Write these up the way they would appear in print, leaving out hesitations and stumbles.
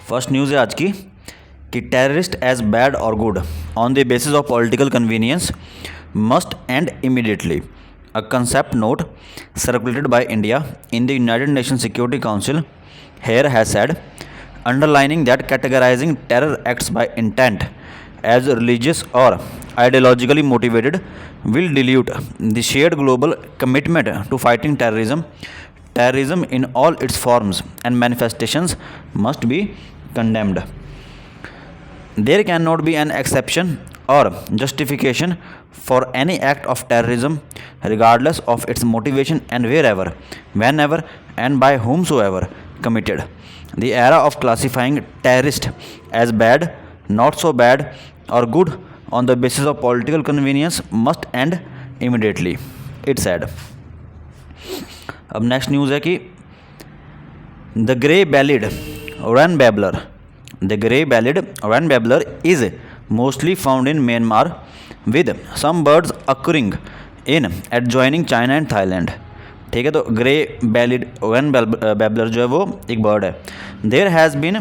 First news है आज की कि टेररिस्ट एज बैड और good on the basis of political convenience must and immediately. A concept note circulated by India in the United Nations Security Council here has said, underlining that categorizing terror acts by intent as religious or ideologically motivated will dilute the shared global commitment to fighting terrorism. Terrorism in all its forms and manifestations must be condemned. There cannot be an exception or justification for any act of terrorism, regardless of its motivation and wherever, whenever, and by whomsoever committed. The era of classifying terrorist as bad, not so bad, or good on the basis of political convenience must end immediately, it said. अब next news है कि the grey bellied wren babbler. The grey-bellied wren babbler is mostly found in Myanmar, with some birds occurring in adjoining China and Thailand. ठीक है, तो grey बैलिड one babbler जो है वो एक बर्ड है. There has been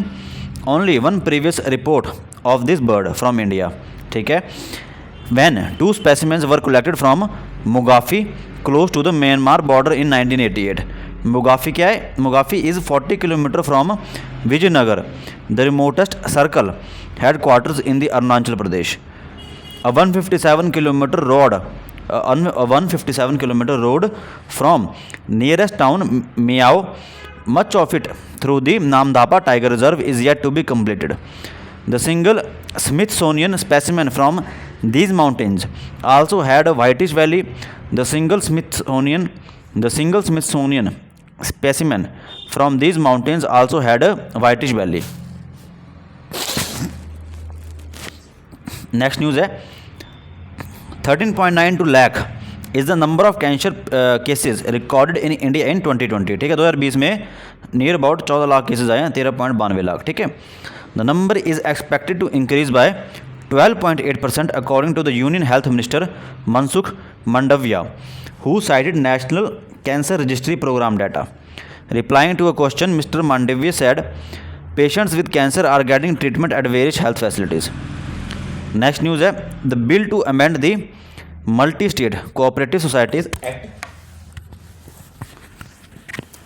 only one previous report of this bird from India. ठीक है, when 2 specimens were collected from Mugaphi close to the Myanmar border in 1988. Mugaphi क्या है? Mugaphi is 40 kilometres from Vijaynagar, the remotest circle headquarters in the Arunachal Pradesh. A 157 kilometer road from nearest town Miao. Much of it through the Namdapa Tiger Reserve is yet to be completed. The single Smithsonian specimen from these mountains also had a whitish valley. The single Smithsonian specimen from these mountains also had a whitish valley. Next news है 13.92 lakh is the number of cancer cases recorded in India in 2020. ठीक है, 2020 में near about 14 lakh cases आए हैं, 13.92 लाख. ठीक है, the number is expected to increase by 12.8% according to the union health minister Mansukh Mandaviya, who cited national cancer registry programme data. Replying to a question, Mr. Mandavia said, patients with cancer are getting treatment at various health facilities. Next news है the bill to amend the Multi-State Cooperative Societies Act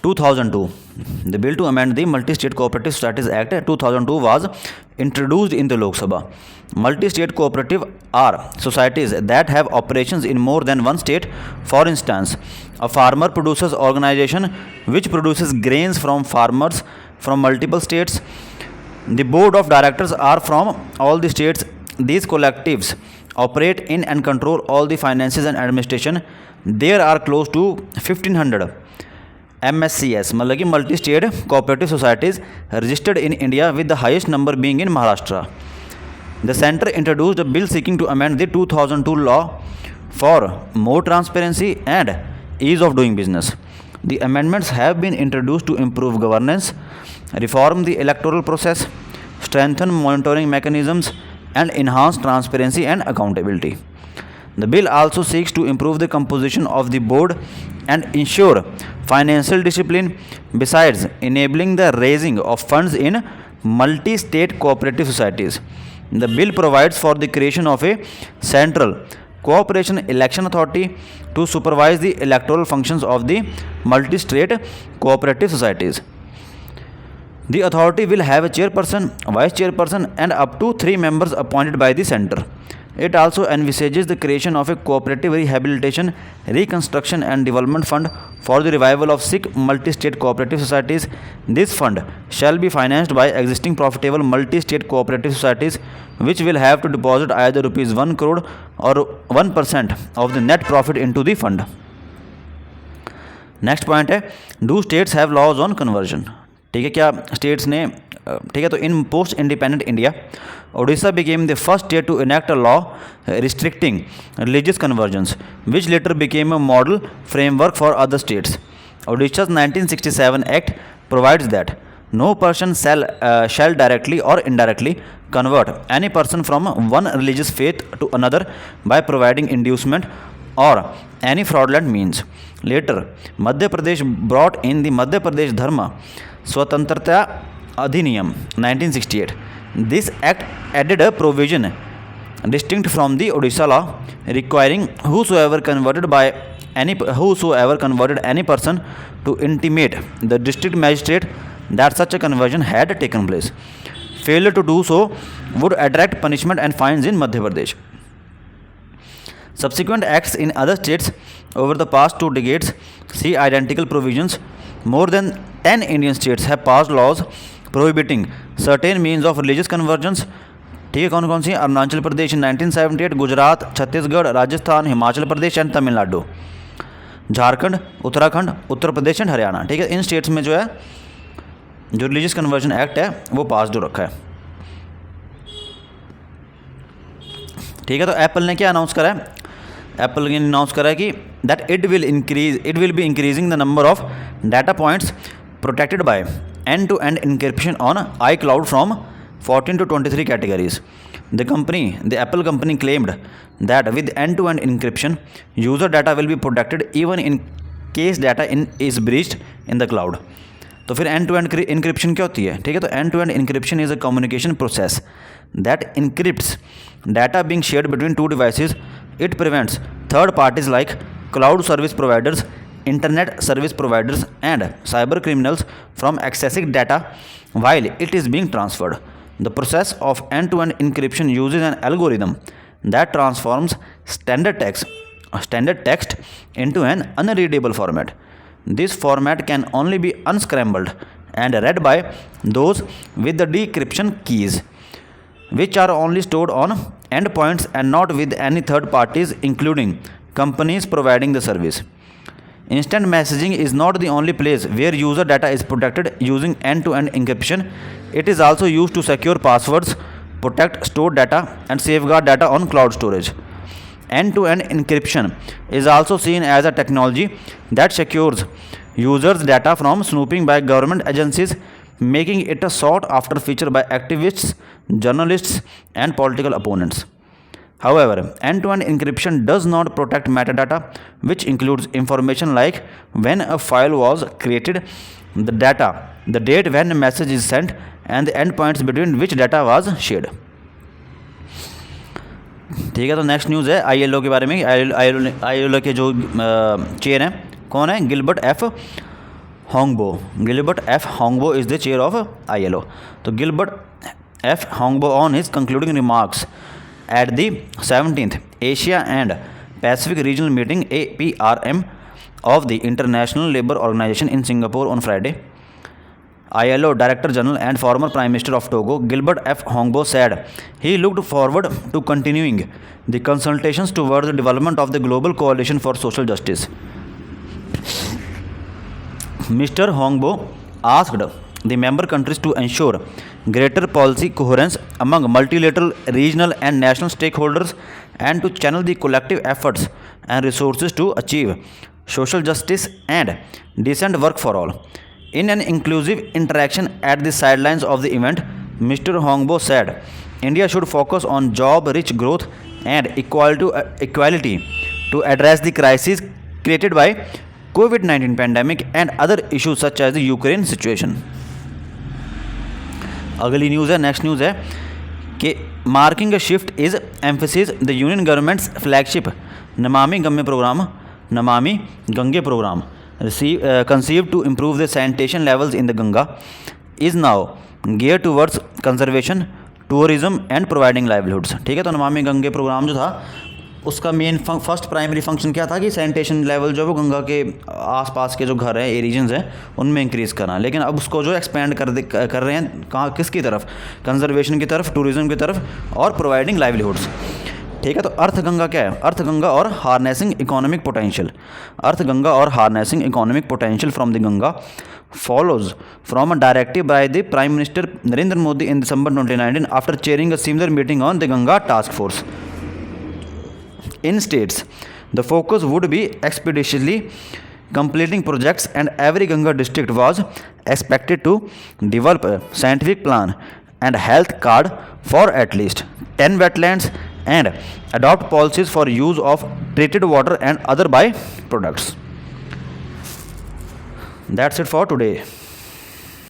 2002. The bill to amend the Multi-State Cooperative Societies Act 2002 was introduced in the Lok Sabha. Multi-state cooperative are societies that have operations in more than one state. For instance, a farmer producers organization which produces grains from farmers from multiple states. The board of directors are from all the states. These collectives operate in and control all the finances and administration. There are close to 1500 MSCS, मतलब कि multi state cooperative societies registered in India, with the highest number being in Maharashtra. The center introduced a bill seeking to amend the 2002 law for more transparency and ease of doing business. The amendments have been introduced to improve governance, reform the electoral process, strengthen monitoring mechanisms, and enhance transparency and accountability. The bill also seeks to improve the composition of the board and ensure financial discipline, besides enabling the raising of funds in multi-state cooperative societies. The bill provides for the creation of a central cooperation election authority to supervise the electoral functions of the multi-state cooperative societies. The authority will have a chairperson, vice chairperson, and up to 3 members appointed by the center. It also envisages the creation of a cooperative rehabilitation, reconstruction and development fund for the revival of sick multi-state cooperative societies. This fund shall be financed by existing profitable multi-state cooperative societies, which will have to deposit either rupees 1 crore or 1% of the net profit into the fund. Next point है, do states have laws on conversion? ठीक है, क्या states ने, ठीक है, तो in post independent India Odisha became the first state to enact a law restricting religious conversions, which later became a model framework for other states. Odisha's 1967 Act provides that no person shall directly or indirectly convert any person from one religious faith to another by providing inducement or any fraudulent means. Later, Madhya Pradesh brought in the Madhya Pradesh Dharma Swatantrata अधिनियम 1968. This act added a provision distinct from the Odisha law requiring whosoever converted any person to intimate the district magistrate that such a conversion had taken place. Failure to do so would attract punishment and fines in Madhya Pradesh. Subsequent acts in other states over the past 2 decades see identical provisions. More than 10 Indian states have passed laws prohibiting certain means of religious conversions. ठीक है, कौन कौन सी? Arunachal Pradesh in 1978, Gujarat, Chhattisgarh, Rajasthan, Himachal Pradesh and Tamil Nadu, Jharkhand, Uttarakhand, Uttar Pradesh and Haryana. ठीक है, इन states में जो है जो रिलीजियस कन्वर्जन एक्ट है वो पास हो रखा है. ठीक है, तो एप्पल ने क्या अनाउंस करा है? एप्पल ने अनाउंस करा है कि that it will be increasing the number of data points protected by end-to-end encryption on iCloud from 14 to 23 categories. The Apple company claimed that with end-to-end encryption, user data will be protected even in case data is breached in the cloud. तो फिर end-to-end encryption क्या होती है? ठीक है, तो end-to-end encryption is a communication process that encrypts data being shared between two devices. It prevents third parties like cloud service providers, internet service providers and cyber criminals from accessing data while it is being transferred. The process of end-to-end encryption uses an algorithm that transforms standard text into an unreadable format. This format can only be unscrambled and read by those with the decryption keys, which are only stored on endpoints and not with any third parties, including companies providing the service. Instant messaging is not the only place where user data is protected using end-to-end encryption. It is also used to secure passwords, protect stored data, and safeguard data on cloud storage. End-to-end encryption is also seen as a technology that secures users' data from snooping by government agencies, making it a sought-after feature by activists, journalists, and political opponents. However, end-to-end encryption does not protect metadata, which includes information like when a file was created, the date when a message is sent, and the endpoints between which data was shared. ठीक है, तो next news है ILO के बारे में. ILO के जो chair हैं कौन है? Gilbert F Houngbo is the chair of ILO. तो Gilbert F Houngbo on his concluding remarks at the 17th Asia and Pacific Regional Meeting APRM of the International Labour Organization in Singapore on Friday. ILO Director General and former Prime Minister of Togo, Gilbert F. Hongbo, said he looked forward to continuing the consultations towards the development of the Global Coalition for Social Justice. Mr. Hongbo asked the member countries to ensure greater policy coherence among multilateral, regional and national stakeholders and to channel the collective efforts and resources to achieve social justice and decent work for all. In an inclusive interaction at the sidelines of the event, Mr. Hongbo said India should focus on job-rich growth and equality to address the crisis created by COVID-19 pandemic and other issues such as the Ukraine situation. अगली न्यूज़ है, next news है कि marking a shift is emphasis the union government's flagship Namami Gange programme conceived to improve the sanitation levels in the Ganga is now geared towards conservation, tourism and providing livelihoods. ठीक है, तो Namami Gange programme जो था उसका main first primary function क्या था कि sanitation level जो वो गंगा के आसपास के जो घर हैं, एरिजन्स हैं, उनमें इंक्रीज़ करना. लेकिन अब उसको जो एक्सपेंड कर रहे हैं कहाँ, किसकी तरफ? कंजर्वेशन की तरफ, टूरिज़्म की तरफ और प्रोवाइडिंग लाइवलीहुड्स. ठीक है, तो अर्थ गंगा क्या है? अर्थ गंगा और हार्नेसिंग इकोनॉमिक पोटेंशियल. अर्थ गंगा और harnessing economic potential from the Ganga follows from a directive by the Prime Minister Narendra Modi in December 2019 after chairing a similar meeting on the Ganga Task Force. In states, the focus would be expeditiously completing projects and every Ganga district was expected to develop a scientific plan and health card for at least 10 wetlands and adopt policies for use of treated water and other byproducts. That's it for today.